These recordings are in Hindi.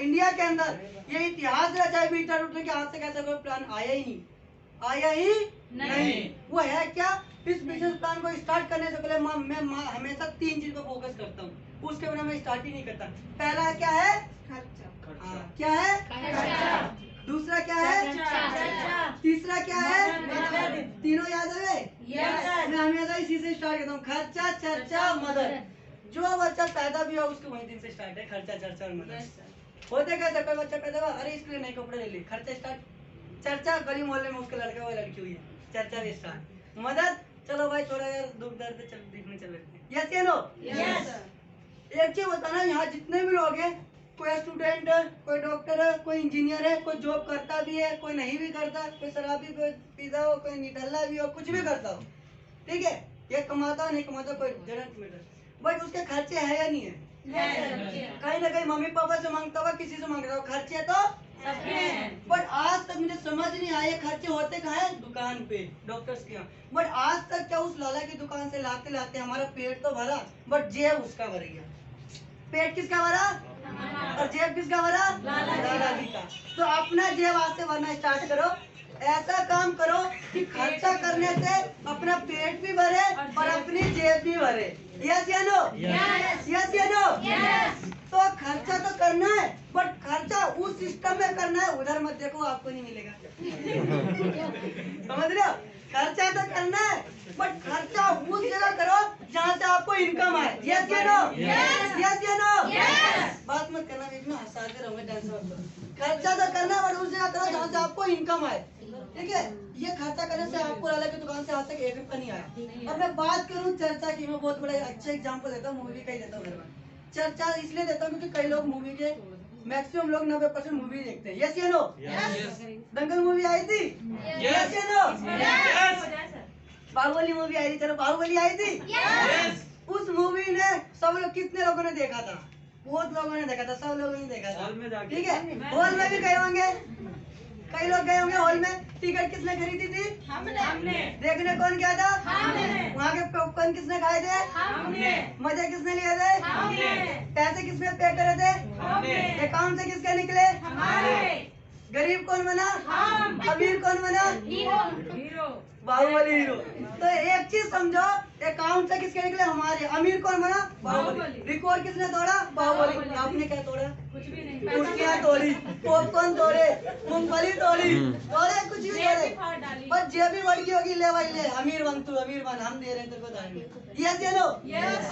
इंडिया के अंदर ये इतिहास रचा है बीटा रूट के हाथ से कैसे कोई प्लान आया ही नहीं। वो है क्या, इस बिजनेस प्लान को स्टार्ट करने से पहले मैं हमेशा 3 चीज पर फोकस करता हूँ, उसके बिना मैं स्टार्ट ही नहीं करता। पहला क्या है, खर्चा। क्या है, खर्चा। दूसरा क्या है, तीसरा क्या है, तीनों याद है। मैं हमेशा इसी से स्टार्ट करता हूँ, खर्चा, चर्चा, मदद। जो बच्चा पैदा भी हो उसको वही दिन से स्टार्ट है, खर्चा, चर्चा और मदद। होते कैसे, कोई बच्चा पैदा हुआ, अरे इसके लिए नए कपड़े ले लिए, खर्चा स्टार्ट। चर्चा, गली मोहल्ले में उसके लड़के वो लड़की हुई है, चर्चा भी स्टार्ट। मदद, चलो भाई थोड़ा यार दुख दर्द चल दिखने चल लेते हैं। यस या नो? यस। एक चीज बताना, यहाँ जितने भी लोग हैं, कोई स्टूडेंट है, कोई डॉक्टर है, कोई इंजीनियर है, कोई जॉब करता भी है, कोई नहीं भी करता, कोई शराबी पीता हो, कोई निठल्ला भी हो, कुछ भी करता हो, ठीक है, ये कमाता हो नहीं कमाता कोई जरूरत मैटर, बट उसके खर्चे है या नहीं है? कहीं ना कहीं मम्मी पापा से मांगता होगा, किसी से मांगता होगा, खर्चे तो बट आज तक मुझे समझ नहीं आया खर्चे होते कहाँ है, दुकान पे, डॉक्टर्स के यहाँ। बट आज तक क्या उस लाला की दुकान से लाते लाते हमारा पेट तो भरा, बट जेब उसका भर गया। पेट किसका भरा और जेब किसका भरा? लाला जी का। तो अपना जेब आज से भरना स्टार्ट करो। ऐसा काम करो कि खर्चा करने से अपना पेट भी भरे और अपनी जेब भी भरे। यस या नो? यस या नो? तो खर्चा तो करना है, बट खर्चा उस सिस्टम में करना है, उधर मत देखो आपको नहीं मिलेगा। समझ रहे हो? खर्चा तो करना है, बट खर्चा उस जगह करो जहाँ से आपको इनकम आए। यस या नो? यस या नो? बात मत करना, बीच में हंसाते रहोगे, डांस मत करो। खर्चा तो करना, बट उस जगह करो जहाँ से आपको इनकम आए। ठीक है, ये खर्चा करने से आपको लाला की दुकान से आज तक 1 रुपया नहीं आया। अब मैं बात करूँ चर्चा की, मैं बहुत बड़ा अच्छा एग्जाम्पल देता हूँ, मूवी का ही देता हूँ। चर्चा इसलिए देता हूँ क्योंकि कई लोग मूवी के मैक्सिमम लोग 90% मूवी देखते हैं। यस या नो? दंगल मूवी आई थी? यस या नो? बाहुबली मूवी आई थी, चलो बाहुबली आई थी। उस मूवी ने सब लोग, कितने लोगों ने देखा था? बहुत लोगों ने देखा था, सब लोगों ने देखा था। ठीक है, हॉल में भी गए होंगे, कई लोग गए होंगे हॉल में। टिकट किसने खरीदी थी? हमने। देखने कौन गया था? हमने। वहाँ के पॉपकॉर्न किसने खाए थे? हमने। मजे किसने लिए थे? हमने। पैसे किसने पे करे थे? हमने। अकाउंट से किसके निकले? हमारे। गरीब कौन बना? हम। अमीर कौन बना? हीरो। बाहुबली हीरो। तो एक चीज समझो, अकाउंट से किसके निकले? हमारे। अमीर कौन बना? बाहुबली। रिकॉर्ड किसने तोड़ा? बाहुबली। आपने क्या तोड़ा? कुछ भी नहीं। कुर्सियाँ तोड़ी, पॉपकॉर्न तोड़े, मूंगफली तोड़ी, तोड़े कुछ भी तोड़े, बस जेब भी बढ़ गई होगी, ले भाई ले, अमीर बन तू, अमीर बन, हम दे रहे हैं तेरे को दान। यस या नो?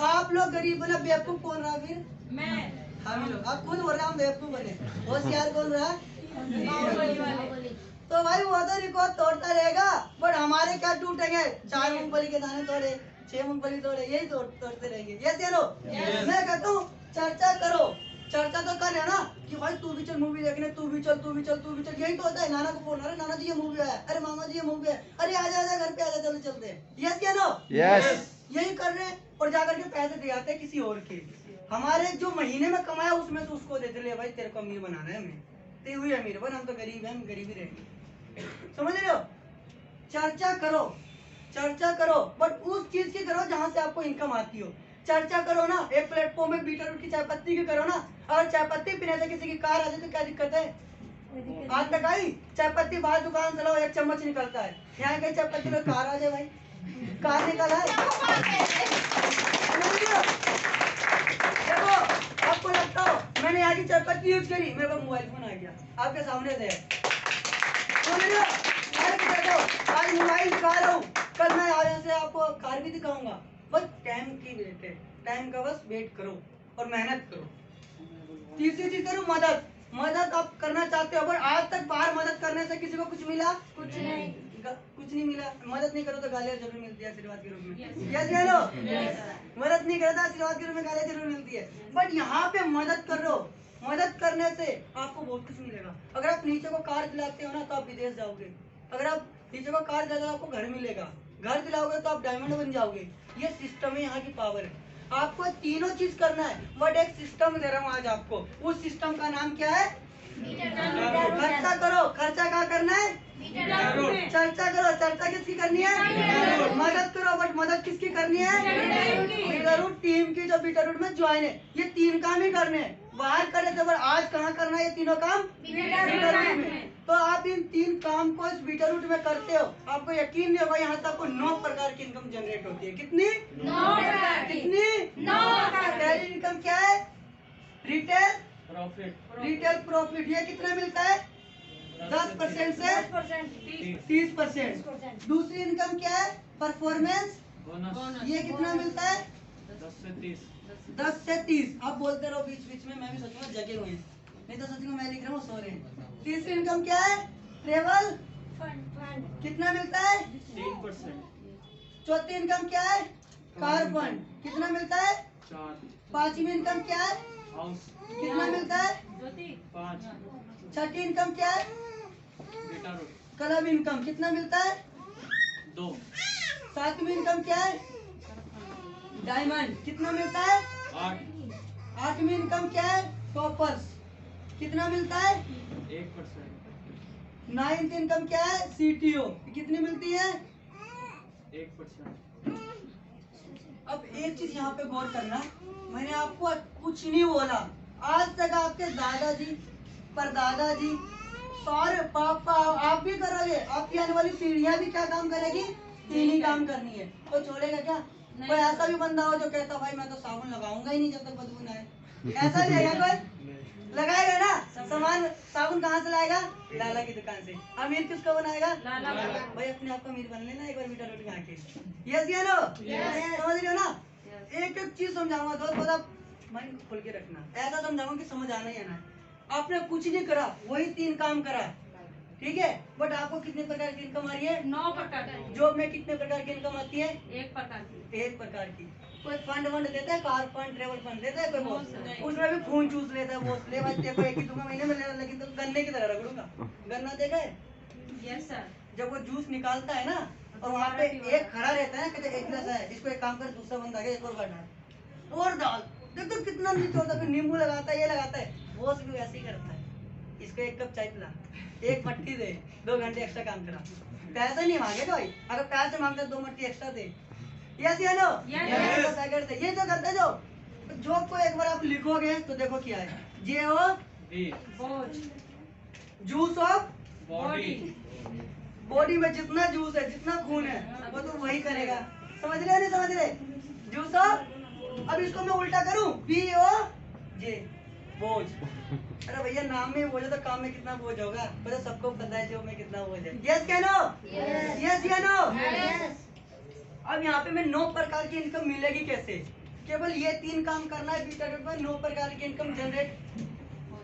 आप लोग गरीब बना, बेवकूफ कौन रहा फिर? मैं। हम ही लोग। आप खुद बोल रहे हम बेवकूफ बने, होशियार कौन रहा? तो भाई वो तो रिकॉर्ड तोड़ता रहेगा, बट हमारे क्या टूटेंगे? 4 मूंगफली के दाने तोड़े, 6 मूंगफली तोड़े, यही तोड़ते रहेंगे। यस या नो? मैं कहता हूँ चर्चा करो, चर्चा तो कर है ना कि भाई तू भी चल मूवी देखने, तू भी चल, तू भी चल, तू भी चल। यही तो होता है। नाना को फोन, अरे नाना जी ये मूवी आया, अरे मामा जी ये मूवी है, अरे आजा आजा घर पे आजा, चलो चलते हैं। यस या नो? यस। यही कर रहे हैं, और जाकर के पैसे दे आते हैं किसी और के। हमारे जो महीने में कमाया उसमें से उसको देते, ले भाई तेरे को अमीर बनाना है, हमें ते हुई अमीर बन, हम तो गरीब हैं, हम गरीब ही रहेंगे। समझ रहे हो? चर्चा करो, चर्चा करो, बट उस चीज की करो जहाँ से आपको इनकम आती हो। चर्चा करो ना, एक प्लेटफॉर्म में बीटा रूट की चाय पत्ती की करो ना। अगर चाय पत्ती पीने से किसी की कार आ जाए तो क्या दिक्कत है? आज तक आई चाय पत्ती, बाहर दुकान चलाओ, 1 चम्मच निकलता है, यहाँ कहीं चाय पत्ती में कार आ जाए, भाई कार निकला है। देखो, आपको लगता हो मैंने यहाँ की चाय पत्ती यूज करी, मेरे पास मोबाइल फोन आ गया आपके सामने से, आज मोबाइल दिखा रहा हूँ, कल मैं आगे से आपको कार भी दिखाऊंगा। बस टाइम की वेट है, टाइम का बस वेट करो और मेहनत करो। तीसरी चीज करो, मदद। मदद आप करना चाहते हो, पर आज तक बाहर मदद करने से किसी को कुछ मिला? कुछ नहीं, कुछ नहीं मिला। मदद नहीं करो तो गालियां जरूर मिलती है आशीर्वाद के रूप में। यस या नो? मदद नहीं करता आशीर्वाद के रूप में गालियां जरूर मिलती है, बट यहाँ पे मदद करो। मदद करने से आपको बहुत कुछ मिलेगा। अगर आप नीचे को कार दिलाते हो ना तो आप विदेश जाओगे, अगर आप नीचे को कार दिलाते हो आपको घर मिलेगा, घर दिलाओगे तो आप डायमंड बन जाओगे। ये सिस्टम है, यहाँ की पावर है। आपको तीनों चीज करना है, बट एक सिस्टम दे रहा हूँ आज आपको। उस सिस्टम का नाम क्या है? खर्चा करो। खर्चा कहाँ करना है? चर्चा करो। चर्चा किसकी करनी है? मदद करो, बट मदद किसकी करनी है? बीटा रूट टीम की, जो बीटा रूट में ज्वाइन है। ये 3 काम ही करने हैं। बाहर करे थे, पर आज कहाँ करना करना है तीनों काम बीटा रूट में। तो आप इन 3 काम को इस बीटा रूट में करते हो, आपको यकीन नहीं होगा यहाँ तक आपको 9 प्रकार की इनकम जनरेट होती है। कितनी? 9 प्रकार की। कितनी? 9 प्रकार। पहली इनकम क्या है? Retail profit. रिटेल प्रॉफिट ये कितना मिलता है? 10% से 30%। दूसरी इनकम क्या है? Performance bonus. ये कितना मिलता है? 10 से 30। आप बोलते रहो बीच बीच में, मैं भी सोचूंगा जगे हुए हैं, नहीं तो सोचूंगा मैं लिख रहा हूँ सो रहे हैं। तीसरी इनकम क्या है? Travel fund. कितना मिलता है? 3%। चौथी इनकम क्या है? Car fund. कितना मिलता है? 4। पांचवी इनकम क्या है? हाउस। कितना मिलता है? 5। छठी इनकम क्या है? Club income. कितना मिलता है? 2। सातवीं इनकम क्या है? डायमंड। कितना मिलता है? 8। आठवीं इनकम क्या है? टॉपर्स। कितना मिलता है? 1%। नाइन्थ इनकम क्या है? सीटीओ। कितनी मिलती है? 1%। अब एक चीज यहाँ पे गौर करना, मैंने आपको कुछ नहीं बोला आज तक। आपके दादाजी, परदादा जी, सारे पापा, आप भी करोगे, आपकी आने वाली पीढ़ियां भी क्या काम करेगी? 3 ही काम करनी है। तो छोड़ेगा क्या? कोई ऐसा भी बंदा हो जो कहता भाई मैं तो साबुन लगाऊंगा ही नहीं जब तक बदबू ना आए, ऐसा भी है कोई? लगाएगा ना। सामान साबुन कहाँ से लाएगा? लाला की दुकान से। अमीर किसको बनाएगा? लाला। भाई अपने आप को अमीर बन लेना एक बार मीठा रोटी खा के। यस या नो? समझ रहे हो ना? एक एक चीज समझाऊंगा दोस्त, मतलब मन खोल के रखना। ऐसा समझाऊंगा कि समझ आना ही आना। आपने कुछ नहीं करा, वही 3 काम करा, ठीक है? बट आपको कितने प्रकार की इनकम आ रही है? 9 प्रकार की। जॉब में कितने प्रकार की इनकम आती है? 1 प्रकार की। 1 प्रकार की। कोई फंड वंड देता है, कार फंड, ट्रेवल फंड देता है कोई बॉस, उसमें भी खून चूस लेता है बॉस। ले भाई तेरे को 1 ही दूंगा महीने में, लेकिन तो गन्ने की तरह रगड़ूंगा। गन्ना देखा है? Yes sir. जब वो जूस निकालता है ना, और वहाँ पे एक खड़ा रहता है, कहते एक गिलास है, इसको एक काम कर, दूसरा बंदा आ गया, एक और बार डाल और डाल, देख तो कितना नीचे होता है। फिर नींबू लगाता है, ये लगाता है, बॉस भी वैसे ही करता है। इसको 1 कप चाय पिला, 1 मट्टी दे, 2 घंटे एक्स्ट्रा काम करा। पैसा नहीं मांगेगा भाई, अगर पैसे मांगते 2 मट्टी एक्स्ट्रा दे। यस या नो? यस। ये जो करते जो जॉब को एक बार आप लिखोगे तो देखो क्या है। Juice of body. बॉडी में जितना जूस है, जितना खून है, वो तो वही करेगा। समझ रहे नहीं समझ रहे? जूस ऑफ, अब इसको मैं उल्टा करूं, BOJ, बोझ। अरे भैया नाम में बोले तो काम में कितना बोझ होगा, तो सबको पता है जॉब में कितना बोझ है। यस क्या नो? यस या नो? अब यहाँ पे मैं 9 प्रकार की इनकम मिलेगी कैसे? केवल ये 3 काम करना है बीटा डॉट में, 9 प्रकार की इनकम जनरेट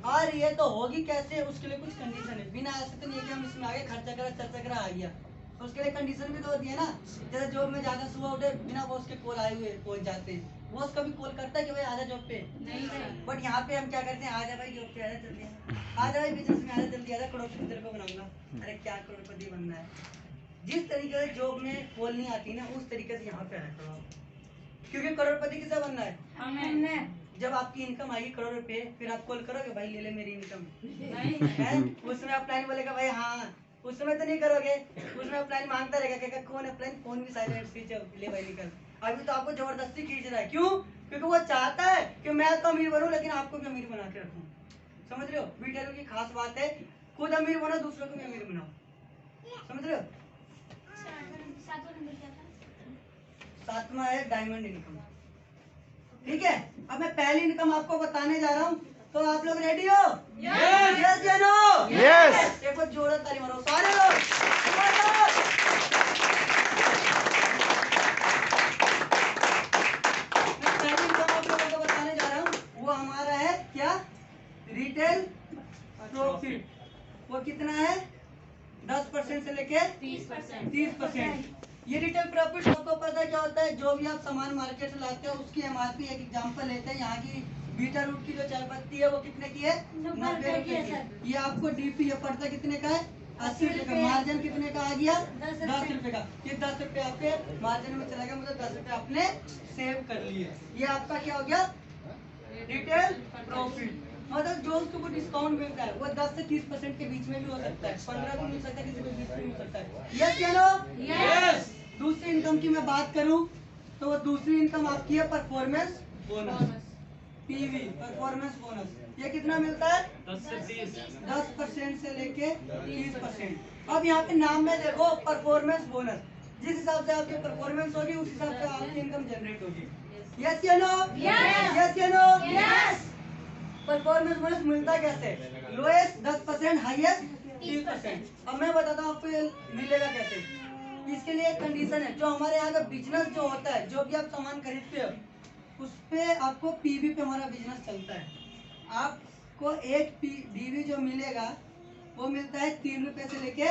आ रही है तो होगी कैसे? उसके लिए कुछ कंडीशन है। बिना ऐसे तो नहीं है कि हम इसमें आगे खर्चा करा चर्चा करा आ गया, तो उसके लिए कंडीशन भी तो होती है ना। जैसे जॉब में जाकर सुबह उठे बिना बॉस के कॉल आए हुए पहुंच जाते हैं। बॉस कभी कॉल करता है कि भाई आजा जॉब पे? नहीं। बट यहाँ पे हम क्या करते हैं, आजा भाई जॉब पे, आजा जल्दी, आजा भाई बिजनेस में, आजा जल्दी, आजा करोड़पति तेरे को बनाऊंगा। अरे क्या करोड़पति बनना है? जिस तरीके से जॉब में कॉल नहीं आती ना, उस तरीके से यहाँ पे आया करो, क्योंकि करोड़पति किसे बनना है? हमें। जब आपकी इनकम आएगी करोड़ रुपए, फिर आप कॉल करोगे भाई ले ले मेरी इनकम नहीं है? उस समय आप प्लान बोलेगा भाई हाँ, उस समय तो नहीं करोगे, उसमें आप प्लान मांगता रहेगा, कहेगा कौन है प्लान, फोन भी साइलेंट स्विच ले भाई निकल। अभी तो आपको जबरदस्ती खींच रहा है, क्यों? क्योंकि वो चाहता है कि मैं तो अमीर बनूं लेकिन आपको भी अमीर बना के रखूं। समझ रहे हो? बीटेलर की खास बात है, खुद अमीर बनो, दूसरों को भी अमीर बनाओ। समझ रहे हो? 7वां है डायमंड इनकम, ठीक है? अब मैं पहली इनकम आपको बताने जा रहा हूँ, तो आप लोग रेडी हो? यस या नो? यस। एक बार जोरदार ताली मारो सारे लोग। मैं पहली इनकम आप लोगों को बताने जा रहा हूँ, वो हमारा है क्या? Retail profit. वो कितना है? 10% से लेके 30%। ये रिटेल प्रॉफिट आपको पता क्या होता है? जो भी आप सामान मार्केट से लाते हो उसकी MRP, एक एग्जांपल लेते हैं, यहाँ की बीटा रूट की जो चाय पत्ती है वो कितने की है? 90 रुपए की। ये आपको DP ये पड़ता कितने का है? 80 रुपए का। मार्जिन कितने का आ गया? 10 रुपए का। ये 10 रुपए आपके मार्जिन में चला गया, मतलब 10 रुपए आपने सेव कर लिए। ये आपका क्या हो गया? Retail profit. मतलब जो उसको डिस्काउंट मिलता है वो 10 से 30% के बीच में भी हो सकता है, 15 भी मिल सकता है, किसी को 20 भी मिल सकता है। यस या नो? यस। दूसरी इनकम की मैं बात करूं तो वो दूसरी इनकम आपकी है performance bonus, PV, performance bonus. ये कितना मिलता है? 10 से 30। 10% से लेके 30%। अब यहाँ पे नाम में देखो परफॉर्मेंस बोनस, जिस हिसाब से आपकी परफॉर्मेंस होगी उस हिसाब से आपकी इनकम जनरेट होगी। यस या नो? यस या नो? परफॉर्मेंस बोनस मिलता कैसे? Lowest 10%, highest 30%। अब मैं बताता हूँ आपको ये मिलेगा कैसे। इसके लिए एक कंडीशन है, जो हमारे यहाँ का बिजनेस जो होता है, जो भी आप सामान खरीदते हो उस पे आपको पीवी पे हमारा बिजनेस चलता है। आपको एक डीवी जो मिलेगा वो मिलता है 3 रुपए से लेके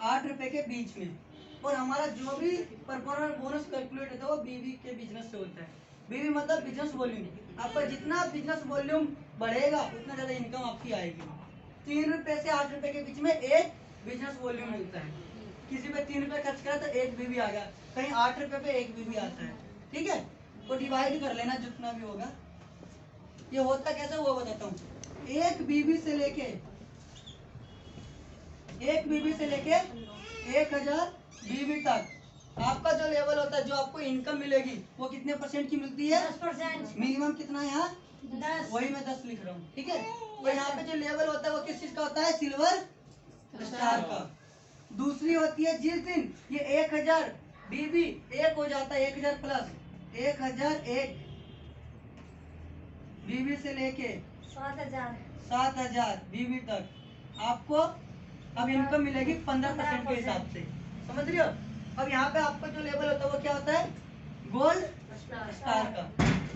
8 रुपए के बीच में, और हमारा जो भी परफॉर्मेंस बोनस कैलकुलेट होता है वो बीवी के बिजनेस से होता है। बीवी मतलब बिजनेस वॉल्यूम। आपका जितना बिजनेस वॉल्यूम बढ़ेगा उतना ज्यादा इनकम आपकी आएगी। 3 रुपए से 8 रुपए के बीच में एक बिजनेस वॉल्यूम मिलता है। किसी पे 3 रुपए खर्च करा तो एक बीवी आ गया, कहीं 8 रुपए पे एक बीवी आता है। ठीक है, तो डिवाइड कर लेना जितना भी होगा। ये होता कैसे वो बताता हूँ। एक बीवी से लेके 1000 बीवी तक आपका जो लेवल होता है, जो आपको इनकम मिलेगी वो कितने परसेंट की मिलती है? 10%। मिनिमम कितना है यहाँ? 10। वही मैं 10 लिख रहा हूँ। ठीक है, तो यहाँ पे जो लेवल होता है वो किस चीज का होता है? सिल्वर स्टार का। दूसरी होती है जिस दिन ये 1000 बीबी एक हो जाता है, 1000 प्लस 1001 बीबी से लेके 7000 बीबी तक आपको अब इनकम मिलेगी 15% के हिसाब से। समझ रहे हो? अब यहाँ पे आपका जो लेवल होता है वो क्या होता है? गोल्ड स्टार का।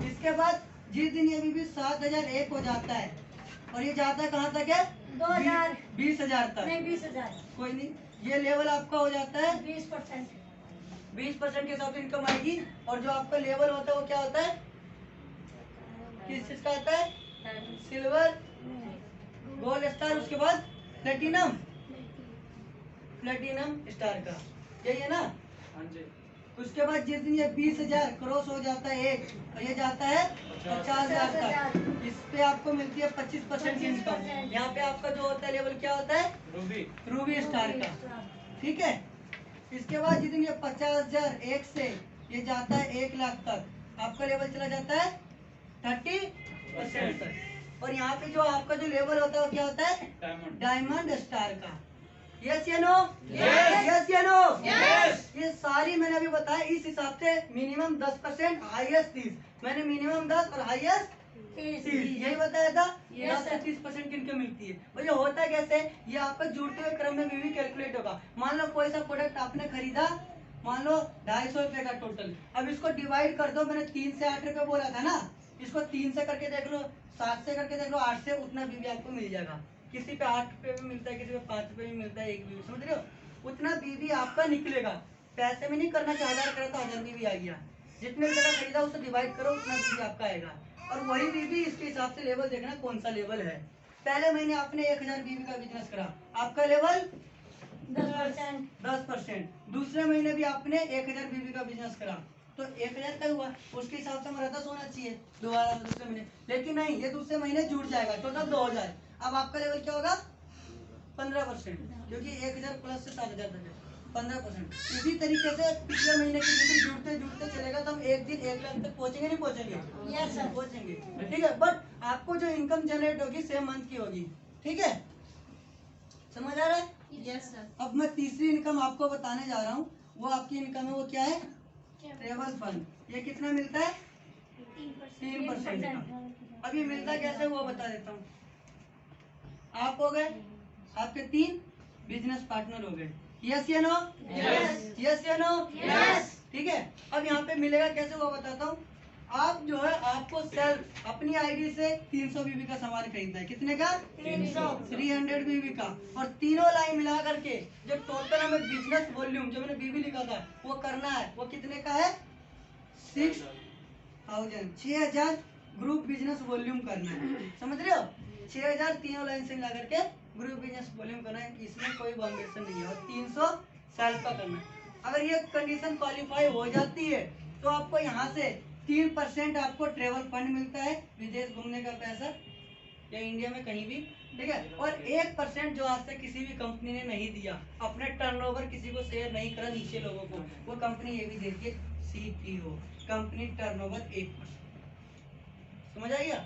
इसके बाद जिस दिन ये बीबी 7001 हो जाता है और ये जाता है कहाँ तक है? 2000 20,000 तक। नहीं 20,000 कोई नहीं, ये लेवल आपका हो जाता है 20%। 20% के हिसाब से इनकम आएगी। और जो आपका लेवल होता है वो क्या होता है? किस चीज का आता है? सिल्वर, गोल्ड स्टार, उसके बाद प्लेटिनम स्टार का। यही है ना? हाँ जी। उसके बाद जिस दिन ये 20,000 क्रॉस हो जाता है एक, और ये जाता है 50,000 तक, इस पे आपको मिलती है 25% की इनकम। यहाँ पे आपका जो होता है लेवल क्या होता है? रूबी स्टार का। ठीक है, इसके बाद जिस दिन ये 50,000 एक से ये जाता है 1 लाख तक, आपका लेवल चला जाता है 30% तक। और यहाँ पे जो आपका जो लेवल होता है वो क्या होता है? डायमंड स्टार का। यस या नो? यस या नो? ये सारी मैंने अभी बताया इस हिसाब से। Minimum 10%, highest 30। मैंने मिनिमम 10 और हाईएस्ट 30 यही बताया था। 10 से 30% की इनकम मिलती है। और ये होता कैसे? ये आपका जुड़ते हुए क्रम में भी कैलकुलेट होगा। मान लो कोई सा प्रोडक्ट आपने खरीदा, मान लो 250 रुपए का टोटल। अब इसको डिवाइड कर दो, मैंने 3 से 8 रुपए बोला था ना, इसको 3 से करके देख लो, 7 से करके देख लो, 8 से, उतना बीवी आपको मिल जाएगा। किसी पे 8 रुपए में मिलता है, किसी पे 5 रुपए में मिलता है एक बीवी। समझ रहे हो? उतना बीवी आपका निकलेगा। पैसे में नहीं करना कि 1000 करा तो 1000 बीवी आ गया। जितने भी जगह खरीदा उससे डिवाइड करो, उतना बीवी आपका आएगा। और वही बीवी इसके हिसाब से लेवल देखना कौन सा लेवल है। पहले महीने आपने 1000 बीवी का बिजनेस करा, आपका लेवल 10%। दूसरे महीने भी आपने 1000 बीवी का बिजनेस करा तो 1000 का हुआ, उसके हिसाब से हमारा 10 होना चाहिए दोबारा दूसरे महीने। लेकिन नहीं, ये दूसरे महीने जुड़ जाएगा, टोटल 2000। अब आपका लेवल क्या होगा? 15%, क्योंकि 1000 प्लस से 7000 तक है 15%। इसी तरीके से पिछले महीने की गिनती जुड़ते जुड़ते चलेगा तो हम एक दिन 1 लाख तक पहुंचेंगे, नहीं पहुंचेंगे? यस सर, पहुंचेंगे। ठीक है, बट आपको जो इनकम जनरेट होगी सेम मंथ की होगी। ठीक है, समझ आ रहा है? Yes sir. अब मैं तीसरी इनकम आपको बताने जा रहा हूँ। वो आपकी इनकम है, वो क्या है? Travel fund. ये कितना मिलता है? 3% का। अब ये मिलता कैसे वो बता देता हूँ। आप हो गए, आपके 3 बिजनेस पार्टनर हो गए। यस या नो? यस या नो? ठीक है, अब यहाँ पे मिलेगा कैसे वो बताता हूँ। आप जो है आपको सेल्फ अपनी आईडी से 300 बीबी का सामान खरीदना है। कितने का? 300 बीबी का। और तीनों लाइन मिला करके जो टोटल हमें बिजनेस वॉल्यूम जो मैंने बीबी लिखा था वो करना है, वो कितने का है? 6,000 ग्रुप बिजनेस वॉल्यूम करना है। समझ रहे हो? 6,000 तीनों लाइन से मिला करके ग्रुप बिजनेस वॉल्यूम करना है। इसमें कोई बाउंडेशन नहीं है। और 300 सेल्फ का करना है। अगर ये कंडीशन क्वालिफाई हो जाती है तो आपको यहाँ से 3% आपको ट्रेवल फंड मिलता है, विदेश घूमने का पैसा, या इंडिया में कहीं भी। ठीक है, और 1% जो आज तक किसी भी कंपनी ने नहीं दिया, अपने टर्नओवर किसी को शेयर नहीं करा नीचे लोगों को, वो कंपनी ये भी देती है। CTO company turnover 1%। समझ आ गया?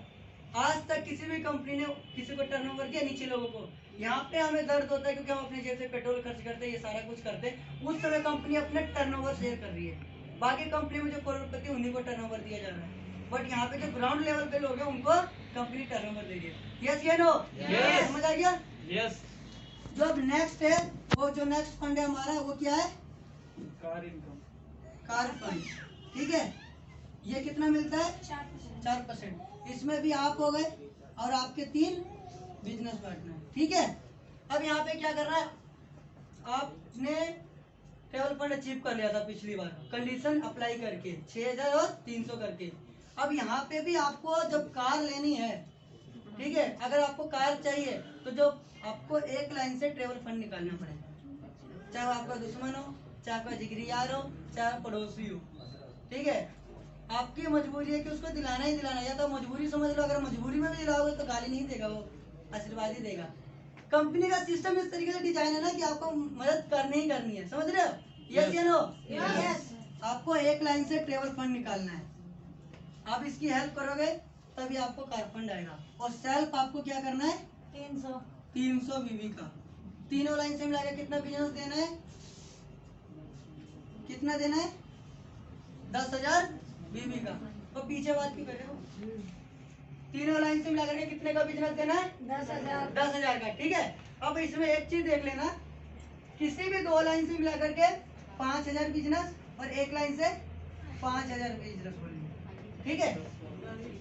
आज तक किसी भी कंपनी ने किसी को टर्नओवर दिया नीचे लोगों को। यहाँ पे हमें दर्द होता है क्योंकि हम अपनी जेब से पेट्रोल खर्च करते हैं, ये सारा कुछ करते हैं। उस समय कंपनी अपने टर्नओवर शेयर कर रही है। बाकी कंपनी में जो करोड़पति उन्हीं को टर्नओवर दिया जा रहा है, बट यहाँ पे जो ग्राउंड लेवल पे लोग हैं उनको कंपनी टर्नओवर दे रही है। यस या नो? Yes. समझ आ गया? यस। जो अब नेक्स्ट है, वो जो नेक्स्ट फंड है हमारा, वो क्या है? Car income. Car fund. ठीक है, ये कितना मिलता है? 4%। इसमें भी आप हो गए और आपके 3 बिजनेस पार्टनर। ठीक है, अब यहाँ पे क्या करना है, आपने ट्रेवल फंड अचीव कर लिया था पिछली बार कंडीशन अप्लाई करके 6000 और 300 करके। अब यहाँ पे भी आपको जब कार लेनी है, ठीक है, अगर आपको कार चाहिए तो जो आपको एक लाइन से ट्रेवल फंड निकालना पड़ेगा, चाहे वो आपका दुश्मन हो, चाहे आपका जिगरी यार हो, चाहे पड़ोसी हो। ठीक है, आपकी मजबूरी है कि उसको दिलाना ही दिलाना, या तो मजबूरी समझ लो। अगर मजबूरी में भी दिलाओगे तो गाली नहीं देगा वो, आशीर्वाद ही देगा। कंपनी का सिस्टम इस तरीके से डिजाइन है ना कि आपको मदद करनी ही करनी है। समझ रहे हो? यस या नो? यस। आपको एक लाइन से ट्रेवल फंड निकालना है। आप इसकी हेल्प करोगे तभी आपको कार फंड आएगा। और सेल्फ आपको क्या करना है? 300 बीबी का। तीनों लाइन से मिलाकर कितना बिजनेस देना है? कितना देना है? 10,000 बीबी का। तो पीछे बात क्यों कर रहे हो? तीनों लाइन से मिलाकर के कितने का बिजनेस देना है? 10,000। 10,000 का। ठीक है, अब इसमें एक चीज देख लेना, किसी भी 2 लाइन से मिलाकर के 5,000 बिजनेस और एक लाइन से 5,000 बिजनेस बोलिए। ठीक है,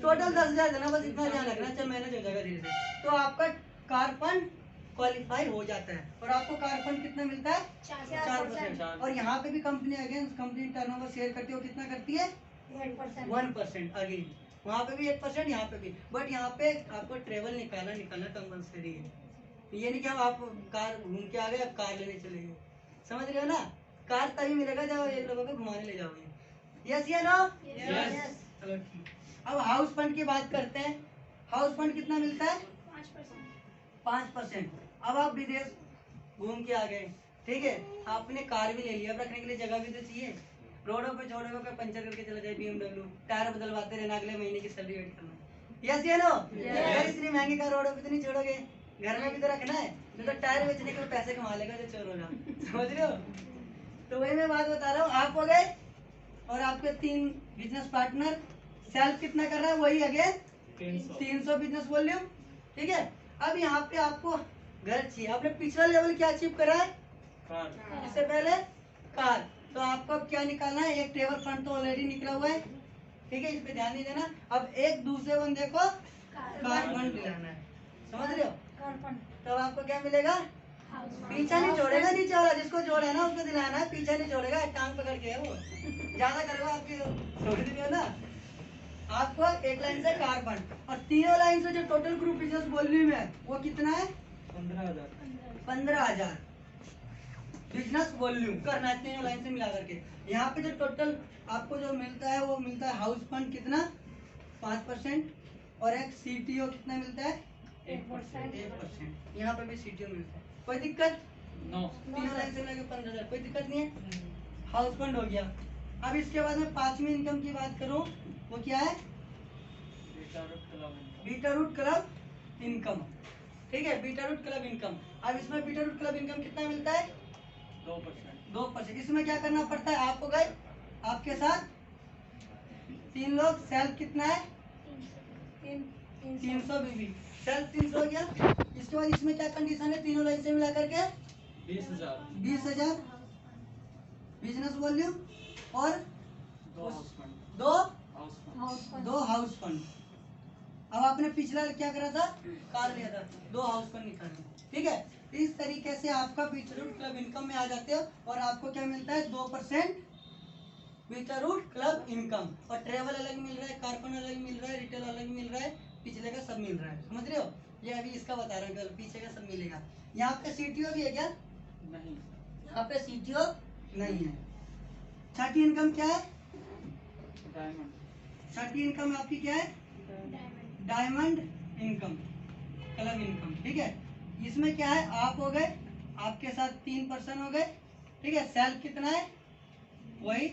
टोटल 10,000 देना, बस इतना ध्यान रखना, चाहे मैनेज हो जाएगा धीरे से। तो आपका कार फंड क्वालिफाई हो जाता है और आपको कार फंड कितना मिलता है? 4%। और यहाँ पे भी company again company turnover share करती है, वो कितना करती है? 1% अगेन। वहाँ पे भी 1%, यहाँ पे भी। बट यहाँ पे आपको ट्रेवल निकालना कंपलसरी है। ये नहीं कि हम आप कार घूम के आ गए अब कार लेने चले गए। समझ रहे हो ना? कार तभी मिलेगा जब एक लोगों को घुमाने ले जाओगे। यस या नो? यस। चलो ठीक। अब हाउस फंड की बात करते हैं। हाउस फंड कितना मिलता है? 5%। अब आप विदेश घूम के आ गए, ठीक है, आपने कार भी ले लिया, अब रखने के लिए जगह भी तो चाहिए। रोडों पे छोड़ोगे कोई पंचर करके चला जाए BMW, टायर बदलवाते रहना, अगले महीने की सैलरी वेट करना। यस या नो? अगर इतनी महंगी कार रोडों पे तो नहीं छोड़ोगे, घर में भी तो रखना है, नहीं तो टायर बेचने के पैसे कमा लेगा जो चोर होगा। समझ रहे हो? तो वही मैं बात बता रहा हूँ, आप हो गए और आपके 3 बिजनेस पार्टनर। सेल्फ कितना कर रहा है? वही अगेन 300 बिजनेस वॉल्यूम। ठीक है, अब यहाँ पे आपको घर चाहिए। आपने पिछला लेवल क्या अचीव करा है? कार। इससे पहले कार। तो आपको अब क्या निकालना है? एक ट्रेवल फंड तो ऑलरेडी निकला हुआ है, ठीक है, इस पे ध्यान नहीं देना। अब एक दूसरे बंदे को कार फंड दिलाना है। समझ रहे हो? तब आपको क्या मिलेगा? पीछा नहीं छोड़ेगा, नीचे वाला जिसको जोड़ा है ना उसको दिलाना है, पीछा नहीं छोड़ेगा, टांग पकड़ के है वो। ज्यादा करेगा आपकी छोड़ दी हो ना। आपको एक लाइन से कार फंड और तीनों लाइन से जो टोटल ग्रुप बिजनेस वॉल्यूम है वो कितना है? 15,000 बिजनेस वॉल्यूम करना है तीनों लाइन से मिला करके। यहाँ पे जो टोटल आपको जो मिलता है वो मिलता है हाउस फंड कितना? 5%। और एक CTO कितना मिलता है? 1%। यहाँ पे भी CTO मिलता है। कोई दिक्कत? नो। तीनों लाइन से मिला के 15,000, कोई दिक्कत नहीं है। हाउस फंड हो गया। अब इसके बाद में 5वीं इनकम की बात करूँ, वो क्या है? बीटा रूट क्लब इनकम। ठीक है, बीटा रूट क्लब इनकम। अब इसमें बीटा रूट क्लब इनकम कितना मिलता है? 2%। इसमें क्या करना पड़ता है? आपको गए आपके साथ 3 लोग, सेल्फ कितना है? 300 बीबी। सेल्फ 300 हो गया। इसके बाद इसमें क्या कंडीशन है? तीनों लाइन से मिला करके 20,000 बिजनेस वॉल्यूम और 2 हाउस फंड। अब आपने पिछला क्या करा था? कार लिया था, 2 हाउस फंड निकाले। ठीक है, इस तरीके से आपका बीटा रूट क्लब इनकम में आ जाते हो और आपको क्या मिलता है? 2% बीटा रूट क्लब इनकम। और ट्रेवल अलग मिल रहा है, कार फंड अलग मिल रहा है, रिटेल अलग मिल रहा है, पिछले का सब मिल रहा है। समझ रहे हो? ये अभी इसका बता रहा हूँ, पीछे का सब मिलेगा। यहाँ पे CTO भी है क्या? नहीं। यहाँ पे CTO नहीं है। छठी इनकम क्या है? डायमंड। छठी इनकम आपकी क्या है? डायमंड इनकम, क्लब इनकम। ठीक है, इसमें क्या है? आप हो गए, आपके साथ 3 पर्सन हो गए। ठीक है, सेल्फ कितना है? वही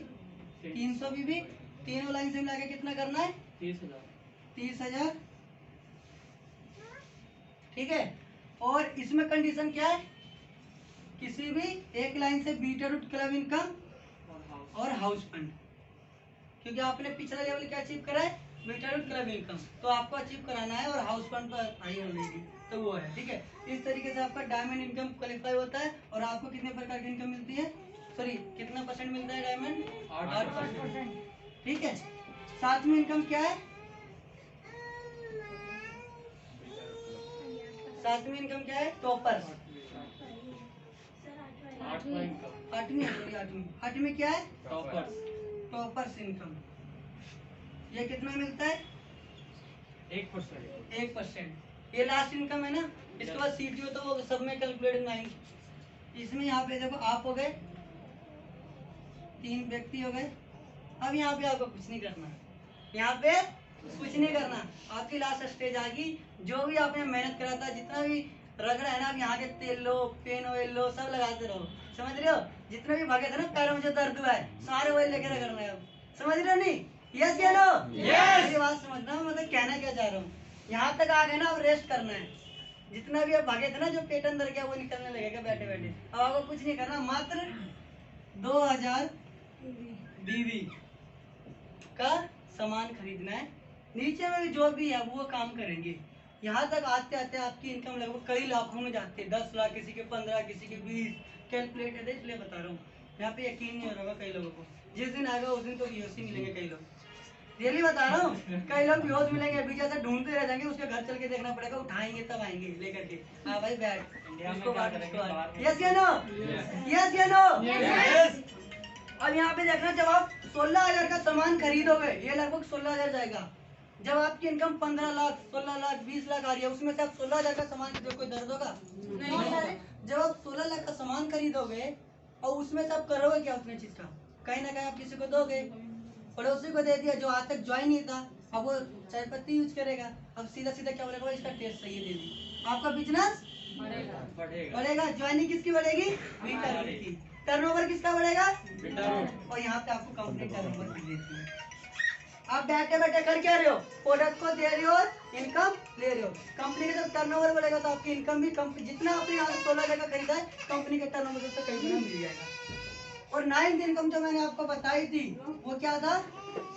300 बीबी। तीनों लाइन से मिला के कितना करना है? 30,000। 30,000 ठीक है। और इसमें कंडीशन क्या है, किसी भी एक लाइन से बीटा रूट क्लब इनकम और हाउस फंड, क्योंकि आपने पिछला लेवल क्या अचीव करा है, बीटा रूट क्लब इनकम, तो आपको अचीव कराना है, और हाउस फंड तो आई ऑलरेडी, तो वो है। ठीक है, इस तरीके से आपका डायमंड इनकम क्वालिफाई होता है। और आपको कितने प्रकार की इनकम मिलती है, सॉरी कितना परसेंट मिलता है डायमंड, 8%। ठीक है, सातवीं इनकम क्या है, सातवीं इनकम क्या है, टॉपर। आठवीं आठवीं क्या है, टॉपर्स इनकम। ये कितना मिलता है, 1%। ये लास्ट इनकम है ना, इसके बाद सीटीओ तो वो सब में कैलकुलेट नहीं। इसमें यहाँ पे देखो आप हो गए 3 व्यक्ति हो गए। अब यहाँ पे आपको कुछ नहीं करना, यहाँ पे कुछ नहीं करना, आपकी लास्ट स्टेज आ गई। जो भी आपने मेहनत करा था, जितना भी रगड़ा है ना, अब यहाँ के तेल लो, पेन ऑयल लो, सब लगाते रहो, समझ रहे हो। जितने भी भागे थे ना पैरों में जो दर्द हुआ है, सारे ऑयल लेके रगड़ना है, अब समझ रहे हो नहीं, यस या नो, मेरी बात समझना, मतलब कहना क्या चाह रहा हूँ। यहाँ तक आ गए ना, अब रेस्ट करना है। जितना भी अब भागे थे ना, जो पेट अंदर गया वो निकलने लगेगा बैठे बैठे। अब आपको कुछ नहीं करना, मात्र 2000 बीवी का सामान खरीदना है। नीचे में भी जो भी है वो काम करेंगे। यहाँ तक आते आते आपकी इनकम लगभग कई लाखों में जाती है, 10 लाख, किसी के 15, किसी के 20। कैलकुलेट है, इसलिए बता रहा हूँ। यहाँ पे यकीन नहीं हो रहा होगा कई लोगों को, जिस दिन आएगा उस दिन तो बेहोश ही मिलेंगे कई लोग, रियली बता रहा हूँ। कई लोग बेहोश मिलेंगे, अभी जैसे ढूंढते रह जाएंगे, उसके घर चल के देखना पड़ेगा, उठाएंगे तब आएंगे लेकर के, हाँ भाई बैठ, उसको बात, यस या नो, यस या नो। अब यहाँ पे देखना, जब आप 16,000 का सामान खरीदोगे, ये लगभग 16,000 जाएगा। जब आपकी इनकम 15 लाख, 16 लाख, 20 लाख आ रही है, उसमें से आप 16,000 का सामान खरीदोगे, कोई दर्द होगा नहीं। जब आप 16 लाख का सामान खरीदोगे और उसमें से आप करोगे क्या, उतने चीज का कहीं ना कहीं आप किसी को दोगे, पड़ोसी को दे दिया जो आज तक ज्वाइन नहीं था, अब वो चाय पत्ती यूज करेगा, अब सीधा सीधा क्या बोलेगा, इसका टेस्ट सही है, दे दी। आपका बिजनेस बढ़ेगा। ज्वाइनिंग किसकी बढ़ेगी, बीटा रूट की। टर्नओवर किसका बढ़ेगा, और यहाँ पे आपको कंपनी टर्नओवर भी देती है। आप बैठे बैठे कर क्या रहे हो, प्रोडक्ट को दे रहे हो और इनकम ले रहे हो। कंपनी का जब टर्नओवर बढ़ेगा तो आपकी इनकम भी जितना आपने यहाँ से 16 का खरीदा है, कंपनी के टर्नओवर से कई गुना मिल जाएगा। और 9th इनकम जो मैंने आपको बताई थी वो क्या था,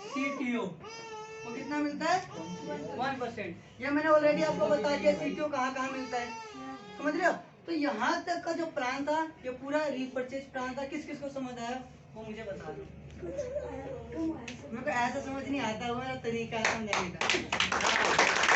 सीटीओ। वो कितना मिलता है, 1%। ये मैंने ऑलरेडी आपको बता दिया सीटीओ कहाँ कहाँ मिलता है, समझ रहे हो। तो यहाँ तक का जो प्लान था, ये पूरा रीपरचेज प्लान था। किस किस को समझ आया वो मुझे बता दो। मेरे को ऐसा समझ नहीं आता, वो मेरा तरीका है समझाने का।